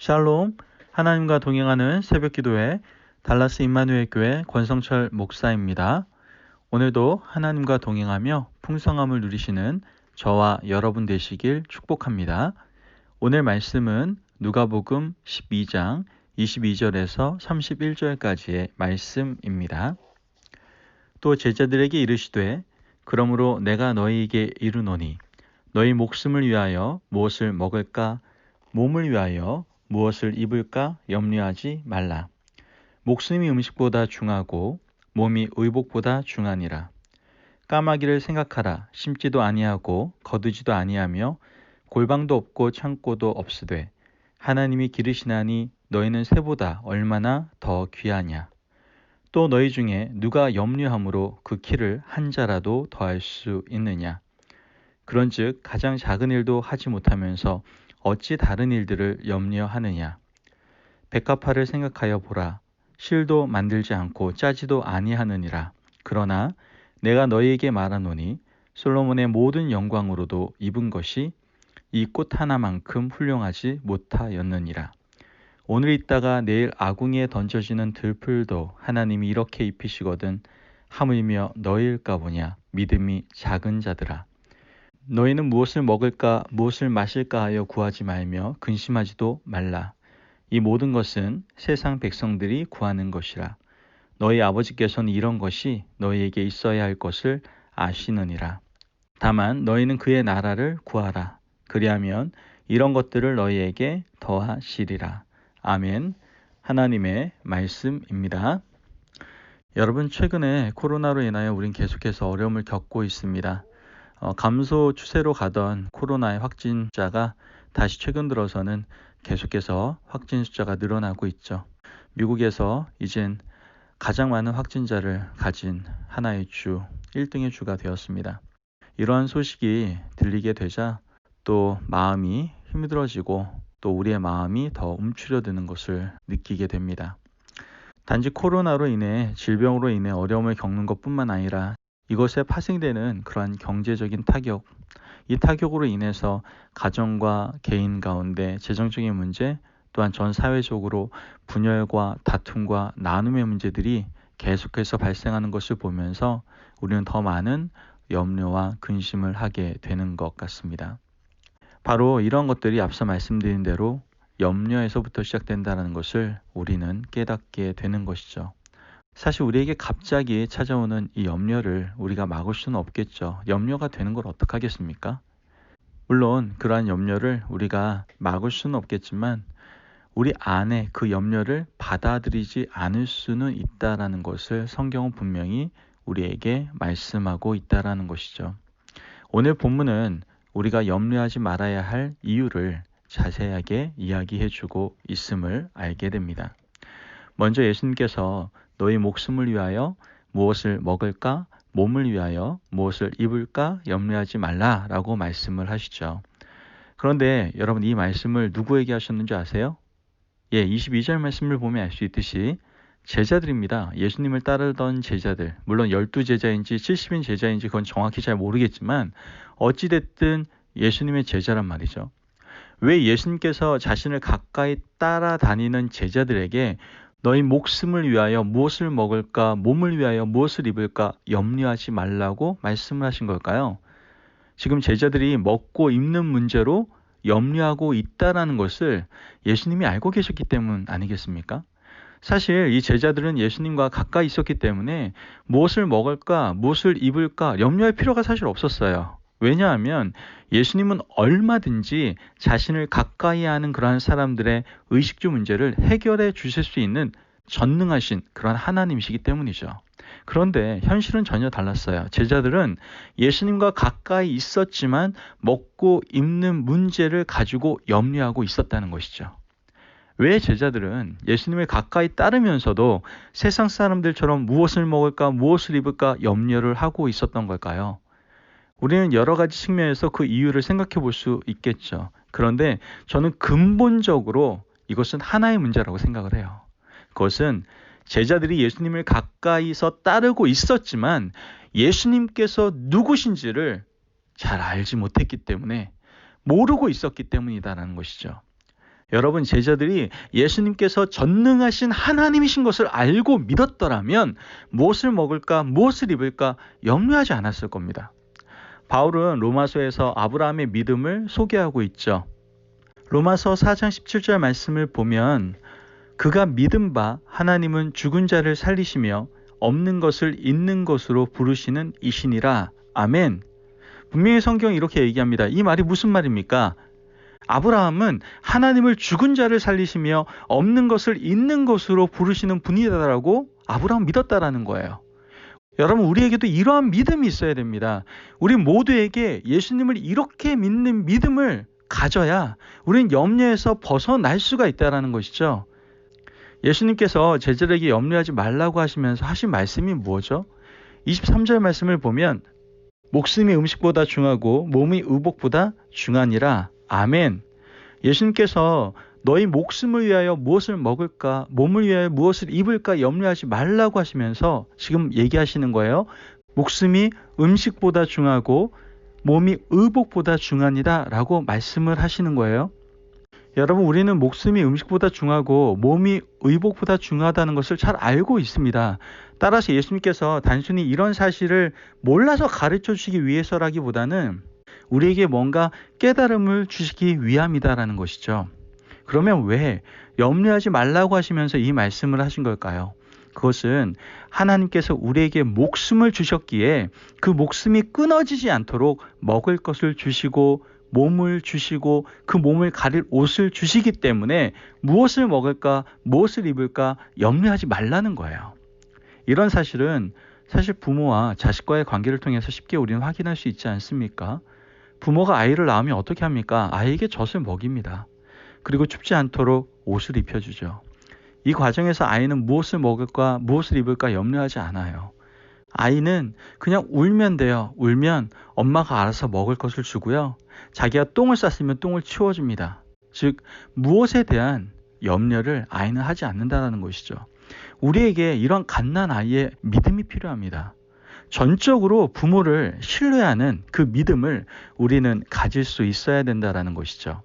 샬롬, 하나님과 동행하는 새벽기도회 달라스 임마누엘 교회 권성철 목사입니다. 오늘도 하나님과 동행하며 풍성함을 누리시는 저와 여러분 되시길 축복합니다. 오늘 말씀은 누가복음 12장 22절에서 31절까지의 말씀입니다. 또 제자들에게 이르시되 그러므로 내가 너희에게 이르노니 너희 목숨을 위하여 무엇을 먹을까 몸을 위하여 무엇을 입을까 염려하지 말라. 목숨이 음식보다 중하고 몸이 의복보다 중하니라. 까마귀를 생각하라. 심지도 아니하고 거두지도 아니하며 골방도 없고 창고도 없으되 하나님이 기르시나니 너희는 새보다 얼마나 더 귀하냐. 또 너희 중에 누가 염려함으로 그 키를 한 자라도 더할 수 있느냐. 그런즉 가장 작은 일도 하지 못하면서 어찌 다른 일들을 염려하느냐. 백합화를 생각하여 보라. 실도 만들지 않고 짜지도 아니하느니라. 그러나 내가 너희에게 말하노니 솔로몬의 모든 영광으로도 입은 것이 이 꽃 하나만큼 훌륭하지 못하였느니라. 오늘 있다가 내일 아궁이에 던져지는 들풀도 하나님이 이렇게 입히시거든 하물며 너희일까 보냐. 믿음이 작은 자들아. 너희는 무엇을 먹을까 무엇을 마실까 하여 구하지 말며 근심하지도 말라. 이 모든 것은 세상 백성들이 구하는 것이라. 너희 아버지께서는 이런 것이 너희에게 있어야 할 것을 아시느니라. 다만 너희는 그의 나라를 구하라. 그리하면 이런 것들을 너희에게 더하시리라. 아멘. 하나님의 말씀입니다. 여러분, 최근에 코로나로 인하여 우린 계속해서 어려움을 겪고 있습니다. 감소 추세로 가던 코로나의 확진자가 다시 최근 들어서는 계속해서 확진 숫자가 늘어나고 있죠. 미국에서 이젠 가장 많은 확진자를 가진 하나의 주, 1등의 주가 되었습니다. 이러한 소식이 들리게 되자 또 마음이 힘들어지고 또 우리의 마음이 더 움츠려드는 것을 느끼게 됩니다. 단지 코로나로 인해 질병으로 인해 어려움을 겪는 것뿐만 아니라 이것에 파생되는 그러한 경제적인 타격, 이 타격으로 인해서 가정과 개인 가운데 재정적인 문제, 또한 전 사회적으로 분열과 다툼과 나눔의 문제들이 계속해서 발생하는 것을 보면서 우리는 더 많은 염려와 근심을 하게 되는 것 같습니다. 바로 이런 것들이 앞서 말씀드린 대로 염려에서부터 시작된다는 것을 우리는 깨닫게 되는 것이죠. 사실 우리에게 갑자기 찾아오는 이 염려를 우리가 막을 수는 없겠죠. 염려가 되는 걸 어떡하겠습니까? 물론 그러한 염려를 우리가 막을 수는 없겠지만 우리 안에 그 염려를 받아들이지 않을 수는 있다라는 것을 성경은 분명히 우리에게 말씀하고 있다라는 것이죠. 오늘 본문은 우리가 염려하지 말아야 할 이유를 자세하게 이야기해주고 있음을 알게 됩니다. 먼저 예수님께서 너희 목숨을 위하여 무엇을 먹을까? 몸을 위하여 무엇을 입을까? 염려하지 말라라고 말씀을 하시죠. 그런데 여러분, 이 말씀을 누구에게 하셨는지 아세요? 22절 말씀을 보면 알 수 있듯이 제자들입니다. 예수님을 따르던 제자들, 물론 12제자인지 70인 제자인지 그건 정확히 잘 모르겠지만 어찌됐든 예수님의 제자란 말이죠. 왜 예수님께서 자신을 가까이 따라다니는 제자들에게 너희 목숨을 위하여 무엇을 먹을까, 몸을 위하여 무엇을 입을까 염려하지 말라고 말씀을 하신 걸까요? 지금 제자들이 먹고 입는 문제로 염려하고 있다라는 것을 예수님이 알고 계셨기 때문 아니겠습니까? 사실 이 제자들은 예수님과 가까이 있었기 때문에 무엇을 먹을까, 무엇을 입을까 염려할 필요가 사실 없었어요. 왜냐하면 예수님은 얼마든지 자신을 가까이 하는 그러한 사람들의 의식주 문제를 해결해 주실 수 있는 전능하신 그런 하나님이시기 때문이죠. 그런데 현실은 전혀 달랐어요. 제자들은 예수님과 가까이 있었지만 먹고 입는 문제를 가지고 염려하고 있었다는 것이죠. 왜 제자들은 예수님을 가까이 따르면서도 세상 사람들처럼 무엇을 먹을까, 무엇을 입을까 염려를 하고 있었던 걸까요? 우리는 여러 가지 측면에서 그 이유를 생각해 볼 수 있겠죠. 그런데 저는 근본적으로 이것은 하나의 문제라고 생각을 해요. 그것은 제자들이 예수님을 가까이서 따르고 있었지만 예수님께서 누구신지를 잘 알지 못했기 때문에 모르고 있었기 때문이다라는 것이죠. 여러분, 제자들이 예수님께서 전능하신 하나님이신 것을 알고 믿었더라면 무엇을 먹을까, 무엇을 입을까 염려하지 않았을 겁니다. 바울은 로마서에서 아브라함의 믿음을 소개하고 있죠. 로마서 4장 17절 말씀을 보면 그가 믿은 바 하나님은 죽은 자를 살리시며 없는 것을 있는 것으로 부르시는 이시니라. 아멘. 분명히 성경이 이렇게 얘기합니다. 이 말이 무슨 말입니까? 아브라함은 하나님을 죽은 자를 살리시며 없는 것을 있는 것으로 부르시는 분이다라고 아브라함 믿었다라는 거예요. 여러분, 우리에게도 이러한 믿음이 있어야 됩니다. 우리 모두에게 예수님을 이렇게 믿는 믿음을 가져야 우리는 염려에서 벗어날 수가 있다는 것이죠. 예수님께서 제자들에게 염려하지 말라고 하시면서 하신 말씀이 뭐죠? 23절 말씀을 보면 목숨이 음식보다 중하고 몸이 의복보다 중하니라. 아멘. 예수님께서 너희 목숨을 위하여 무엇을 먹을까, 몸을 위하여 무엇을 입을까 염려하지 말라고 하시면서 지금 얘기하시는 거예요. 목숨이 음식보다 중하고 몸이 의복보다 중하니라 라고 말씀을 하시는 거예요. 여러분, 우리는 목숨이 음식보다 중하고 몸이 의복보다 중하다는 것을 잘 알고 있습니다. 따라서 예수님께서 단순히 이런 사실을 몰라서 가르쳐 주시기 위해서라기보다는 우리에게 뭔가 깨달음을 주시기 위함이다라는 것이죠. 그러면 왜 염려하지 말라고 하시면서 이 말씀을 하신 걸까요? 그것은 하나님께서 우리에게 목숨을 주셨기에 그 목숨이 끊어지지 않도록 먹을 것을 주시고 몸을 주시고 그 몸을 가릴 옷을 주시기 때문에 무엇을 먹을까, 무엇을 입을까 염려하지 말라는 거예요. 이런 사실은 사실 부모와 자식과의 관계를 통해서 쉽게 우리는 확인할 수 있지 않습니까? 부모가 아이를 낳으면 어떻게 합니까? 아이에게 젖을 먹입니다. 그리고 춥지 않도록 옷을 입혀주죠. 이 과정에서 아이는 무엇을 먹을까, 무엇을 입을까 염려하지 않아요. 아이는 그냥 울면 돼요. 울면 엄마가 알아서 먹을 것을 주고요. 자기가 똥을 쌌으면 똥을 치워줍니다. 즉, 무엇에 대한 염려를 아이는 하지 않는다는 것이죠. 우리에게 이런 갓난 아이의 믿음이 필요합니다. 전적으로 부모를 신뢰하는 그 믿음을 우리는 가질 수 있어야 된다는 것이죠.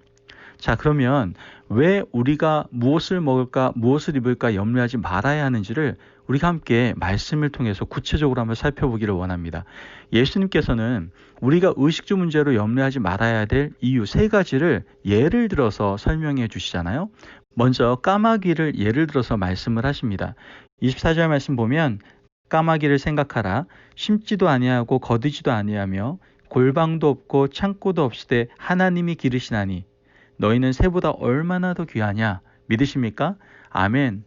자, 그러면 왜 우리가 무엇을 먹을까, 무엇을 입을까 염려하지 말아야 하는지를 우리가 함께 말씀을 통해서 구체적으로 한번 살펴보기를 원합니다. 예수님께서는 우리가 의식주 문제로 염려하지 말아야 될 이유 3가지를 예를 들어서 설명해 주시잖아요. 먼저 까마귀를 예를 들어서 말씀을 하십니다. 24절 말씀 보면 까마귀를 생각하라. 심지도 아니하고 거두지도 아니하며 골방도 없고 창고도 없으되 하나님이 기르시나니 너희는 새보다 얼마나 더 귀하냐. 믿으십니까? 아멘.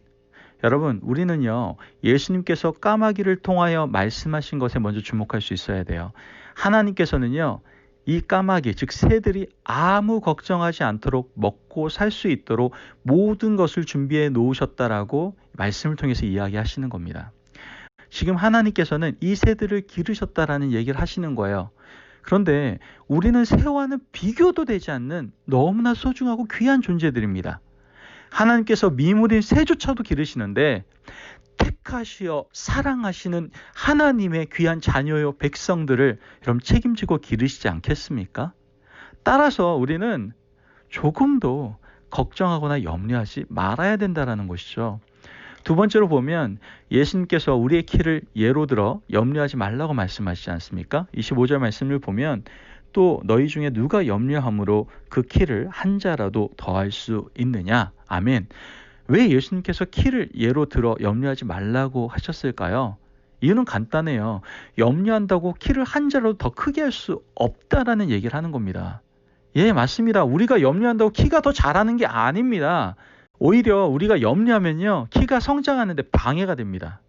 여러분, 우리는요, 예수님께서 까마귀를 통하여 말씀하신 것에 먼저 주목할 수 있어야 돼요. 하나님께서는요, 이 까마귀, 즉 새들이 아무 걱정하지 않도록 먹고 살 수 있도록 모든 것을 준비해 놓으셨다라고 말씀을 통해서 이야기하시는 겁니다. 지금 하나님께서는 이 새들을 기르셨다라는 얘기를 하시는 거예요. 그런데 우리는 새와는 비교도 되지 않는 너무나 소중하고 귀한 존재들입니다. 하나님께서 미물인 새조차도 기르시는데 택하시어 사랑하시는 하나님의 귀한 자녀요 백성들을 여러분 책임지고 기르시지 않겠습니까? 따라서 우리는 조금도 걱정하거나 염려하지 말아야 된다는 것이죠. 두 번째로 보면 예수님께서 우리의 키를 예로 들어 염려하지 말라고 말씀하시지 않습니까? 25절 말씀을 보면 또 너희 중에 누가 염려함으로 그 키를 한 자라도 더할 수 있느냐? 아멘. 왜 예수님께서 키를 예로 들어 염려하지 말라고 하셨을까요? 이유는 간단해요. 염려한다고 키를 한 자라도 더 크게 할 수 없다라는 얘기를 하는 겁니다. 예, 맞습니다. 우리가 염려한다고 키가 더 자라는 게 아닙니다. 오히려 우리가 염려하면요, 키가 성장하는데 방해가 됩니다.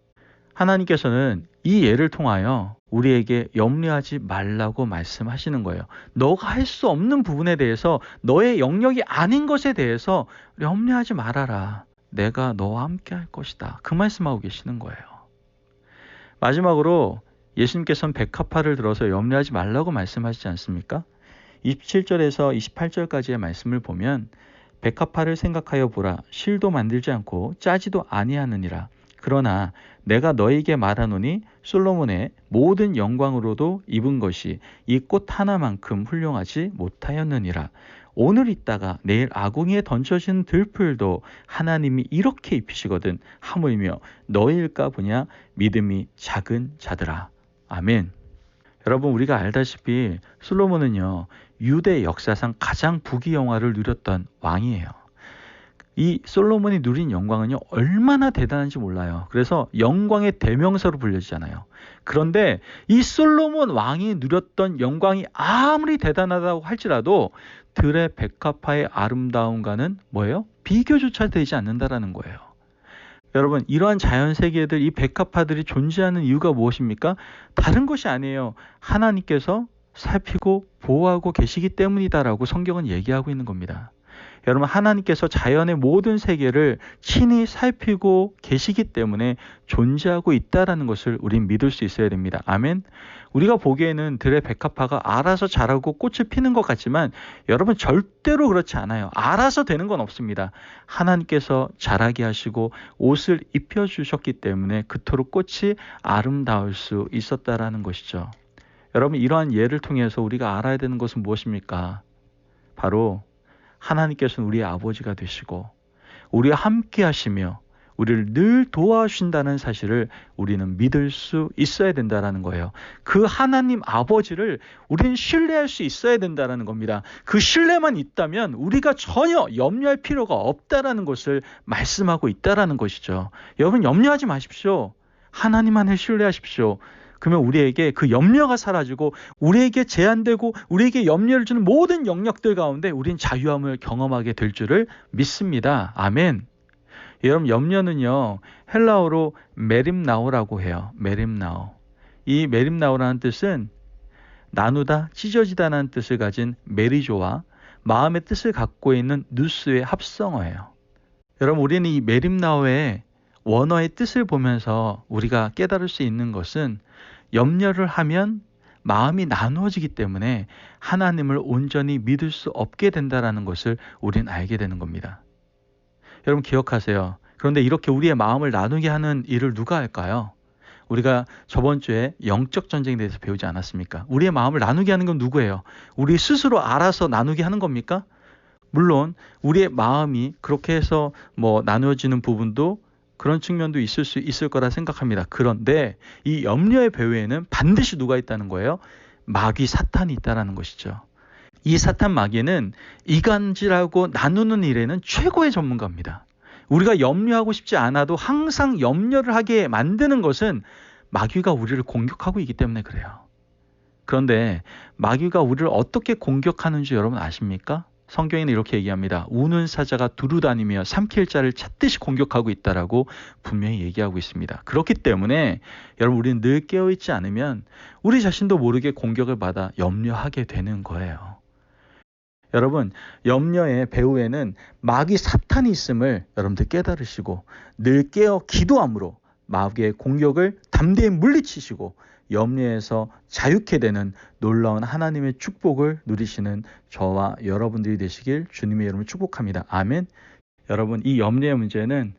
하나님께서는 이 예를 통하여 우리에게 염려하지 말라고 말씀하시는 거예요. 너가 할 수 없는 부분에 대해서, 너의 영역이 아닌 것에 대해서 염려하지 말아라. 내가 너와 함께 할 것이다. 그 말씀하고 계시는 거예요. 마지막으로 예수님께서는 백합화를 들어서 염려하지 말라고 말씀하시지 않습니까? 27절에서 28절까지의 말씀을 보면 백합화를 생각하여 보라. 실도 만들지 않고 짜지도 아니하느니라. 그러나 내가 너에게 말하노니 솔로몬의 모든 영광으로도 입은 것이 이 꽃 하나만큼 훌륭하지 못하였느니라. 오늘 있다가 내일 아궁이에 던져진 들풀도 하나님이 이렇게 입히시거든 하물며 너희일까 보냐 믿음이 작은 자들아. 아멘. 여러분, 우리가 알다시피 솔로몬은요, 유대 역사상 가장 부귀영화를 누렸던 왕이에요. 이 솔로몬이 누린 영광은요, 얼마나 대단한지 몰라요. 그래서 영광의 대명사로 불려지잖아요. 그런데 이 솔로몬 왕이 누렸던 영광이 아무리 대단하다고 할지라도 들의 백합화의 아름다움과는 뭐예요? 비교조차 되지 않는다라는 거예요. 여러분, 이러한 자연세계들, 이 백합화들이 존재하는 이유가 무엇입니까? 다른 것이 아니에요. 하나님께서 살피고 보호하고 계시기 때문이다라고 성경은 얘기하고 있는 겁니다. 여러분, 하나님께서 자연의 모든 세계를 친히 살피고 계시기 때문에 존재하고 있다는 것을 우린 믿을 수 있어야 됩니다. 아멘. 우리가 보기에는 들의 백합화가 알아서 자라고 꽃을 피는 것 같지만 여러분, 절대로 그렇지 않아요. 알아서 되는 건 없습니다. 하나님께서 자라게 하시고 옷을 입혀주셨기 때문에 그토록 꽃이 아름다울 수 있었다라는 것이죠. 여러분, 이러한 예를 통해서 우리가 알아야 되는 것은 무엇입니까? 바로 하나님께서는 우리의 아버지가 되시고 우리와 함께 하시며 우리를 늘 도와주신다는 사실을 우리는 믿을 수 있어야 된다는 거예요. 그 하나님 아버지를 우리는 신뢰할 수 있어야 된다는 겁니다. 그 신뢰만 있다면 우리가 전혀 염려할 필요가 없다는 것을 말씀하고 있다는 것이죠. 여러분, 염려하지 마십시오. 하나님만을 신뢰하십시오. 그러면 우리에게 그 염려가 사라지고 우리에게 제한되고 우리에게 염려를 주는 모든 영역들 가운데 우린 자유함을 경험하게 될 줄을 믿습니다. 아멘. 여러분, 염려는요, 헬라어로 메림나오라고 해요. 메림나오. 이 메림나오라는 뜻은 나누다, 찢어지다라는 뜻을 가진 메리조와 마음의 뜻을 갖고 있는 누스의 합성어예요. 여러분, 우리는 이 메림나오의 원어의 뜻을 보면서 우리가 깨달을 수 있는 것은 염려를 하면 마음이 나누어지기 때문에 하나님을 온전히 믿을 수 없게 된다는 것을 우리는 알게 되는 겁니다. 여러분, 기억하세요. 그런데 이렇게 우리의 마음을 나누게 하는 일을 누가 할까요? 우리가 저번 주에 영적 전쟁에 대해서 배우지 않았습니까? 우리의 마음을 나누게 하는 건 누구예요? 우리 스스로 알아서 나누게 하는 겁니까? 물론 우리의 마음이 그렇게 해서 나누어지는 부분도 그런 측면도 있을 수 있을 거라 생각합니다. 그런데 이 염려의 배후에는 반드시 누가 있다는 거예요? 마귀 사탄이 있다는 것이죠. 이 사탄 마귀는 이간질하고 나누는 일에는 최고의 전문가입니다. 우리가 염려하고 싶지 않아도 항상 염려를 하게 만드는 것은 마귀가 우리를 공격하고 있기 때문에 그래요. 그런데 마귀가 우리를 어떻게 공격하는지 여러분 아십니까? 성경에는 이렇게 얘기합니다. 우는 사자가 두루다니며 삼킬 자를 찾듯이 공격하고 있다라고 분명히 얘기하고 있습니다. 그렇기 때문에 여러분, 우리는 늘 깨어있지 않으면 우리 자신도 모르게 공격을 받아 염려하게 되는 거예요. 여러분, 염려의 배후에는 마귀 사탄이 있음을 여러분들 깨달으시고 늘 깨어 기도함으로 마귀의 공격을 담대히 물리치시고 염려에서 자유케 되는 놀라운 하나님의 축복을 누리시는 저와 여러분들이 되시길 주님의 이름으로 축복합니다. 아멘. 여러분, 이 염려의 문제는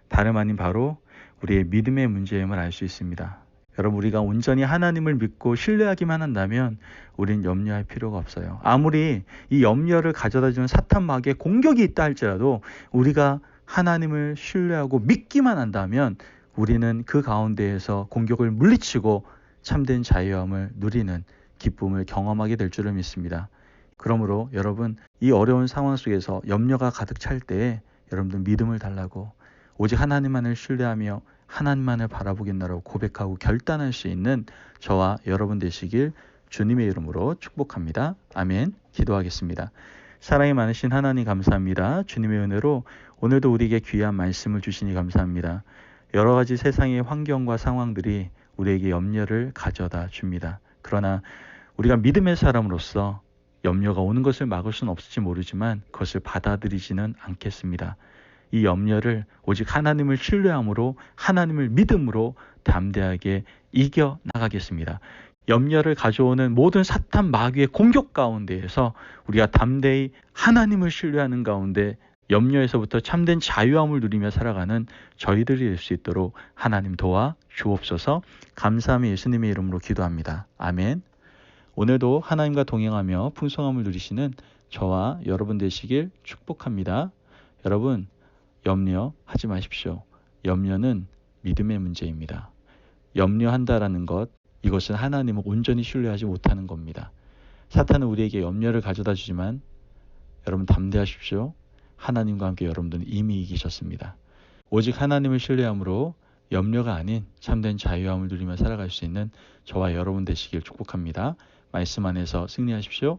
다름 아닌 바로 우리의 믿음의 문제임을 알 수 있습니다. 여러분, 우리가 온전히 하나님을 믿고 신뢰하기만 한다면 우린 염려할 필요가 없어요. 아무리 이 염려를 가져다주는 사탄 마귀의 공격이 있다 할지라도 우리가 하나님을 신뢰하고 믿기만 한다면 우리는 그 가운데에서 공격을 물리치고 참된 자유함을 누리는 기쁨을 경험하게 될 줄을 믿습니다. 그러므로 여러분, 이 어려운 상황 속에서 염려가 가득 찰 때에 여러분들 믿음을 달라고 오직 하나님만을 신뢰하며 하나님만을 바라보겠나라고 고백하고 결단할 수 있는 저와 여러분 되시길 주님의 이름으로 축복합니다. 아멘. 기도하겠습니다. 사랑이 많으신 하나님 감사합니다. 주님의 은혜로 오늘도 우리에게 귀한 말씀을 주시니 감사합니다. 여러 가지 세상의 환경과 상황들이 우리에게 염려를 가져다 줍니다. 그러나 우리가 믿음의 사람으로서 염려가 오는 것을 막을 수는 없을지 모르지만 그것을 받아들이지는 않겠습니다. 이 염려를 오직 하나님을 신뢰함으로 하나님을 믿음으로 담대하게 이겨나가겠습니다. 염려를 가져오는 모든 사탄 마귀의 공격 가운데에서 우리가 담대히 하나님을 신뢰하는 가운데 염려에서부터 참된 자유함을 누리며 살아가는 저희들이 될 수 있도록 하나님 도와 주옵소서. 감사하며 예수님의 이름으로 기도합니다. 아멘. 오늘도 하나님과 동행하며 풍성함을 누리시는 저와 여러분 되시길 축복합니다. 여러분, 염려하지 마십시오. 염려는 믿음의 문제입니다. 염려한다라는 것, 이것은 하나님을 온전히 신뢰하지 못하는 겁니다. 사탄은 우리에게 염려를 가져다 주지만 여러분 담대하십시오. 하나님과 함께 여러분들은 이미 이기셨습니다. 오직 하나님을 신뢰함으로 염려가 아닌 참된 자유함을 누리며 살아갈 수 있는 저와 여러분 되시길 축복합니다. 말씀 안에서 승리하십시오.